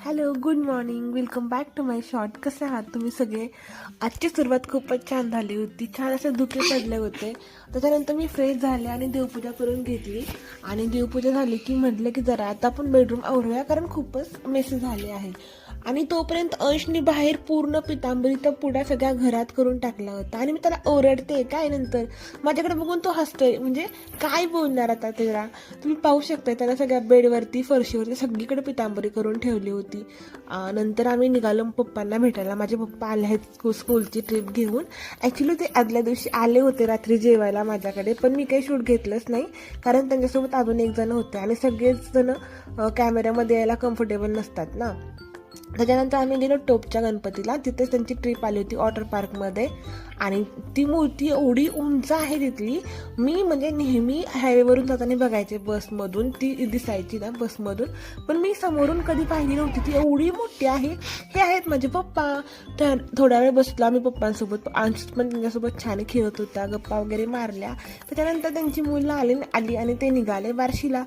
Hello, good morning, welcome back to my short. कसे आहात तुम्ही सगळे? आजची सुरुवात खूपच छान झाली होती. छान असे धुके पडले होते. त्याच्यानंतर मी फ्रेश झाले आणि देवपूजा करून घेतली. आणि देवपूजा झाली की म्हटलं की जरा आता आपण बेडरूम आवरूया, कारण खूपच मेसी झाले आहे. आणि तोपर्यंत अंशनी बाहेर पूर्ण पितांबरीचा पुडा सगळ्या घरात करून टाकला होता. आणि मी त्याला ओरडते काय, नंतर माझ्याकडे बघून तो हसतोय. म्हणजे काय बोलणार आता त्याला. तुम्ही पाहू शकता त्याला सगळ्या बेडवरती, फरशीवरती सगळीकडे पितांबरी करून ठेवली होती. नंतर आम्ही निघालो पप्पांना भेटायला. माझे पप्पा आले आहेत स्कूलची ट्रिप घेऊन. ॲक्च्युली ते आदल्या दिवशी आले होते रात्री जेवायला माझ्याकडे, पण मी काही शूट घेतलंच नाही, कारण त्यांच्यासोबत अजून एक जण होते आणि सगळेच जण कॅमेऱ्यामध्ये यायला कम्फर्टेबल नसतात ना. त्याच्यानंतर आम्ही गेलो टोपच्या गणपतीला. तिथेच त्यांची ट्रिप आली होती वॉटर पार्कमध्ये. आणि ती मूर्ती एवढी उंच आहे तिथली. मी म्हणजे नेहमी हायवेवरून जाताना बघायचे बसमधून, ती दिसायची ना बसमधून, पण मी समोरून कधी पाहिली नव्हती. ती एवढी मोठी आहे. हे आहेत माझे पप्पा. तर थोड्या वेळ बसलो आम्ही पप्पांसोबत. अंश पण त्यांच्यासोबत छान खेळत होता, गप्पा वगैरे मारल्या. त्याच्यानंतर त्यांची मुलं आली आणि ते निघाले बार्शीला.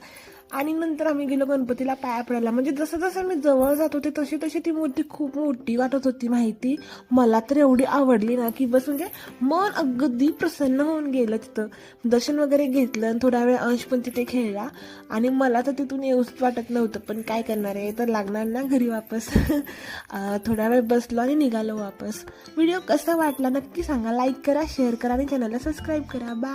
आणि नंतर आम्ही गेलो गणपतीला पाया पडायला. म्हणजे जसं जसं मी जवळ जात होते तशी तशी ती मूर्ती खूप मोठी वाटत होती माहिती. मला तर एवढी आवडली ना की बस, म्हणजे मन अगदी प्रसन्न होऊन गेलं. तिथं दर्शन वगैरे घेतलं आणि थोडा वेळ अंश पण तिथे खेळला. आणि मला तर तिथून येऊच वाटत नव्हतं, पण काय करणार आहे, तर लागणार ना घरी वापस. थोडा वेळ बसलो आणि निघालो वापस. व्हिडिओ कसा वाटला नक्की सांगा. लाईक करा, शेअर करा आणि चॅनलला सबस्क्राईब करा. बाय.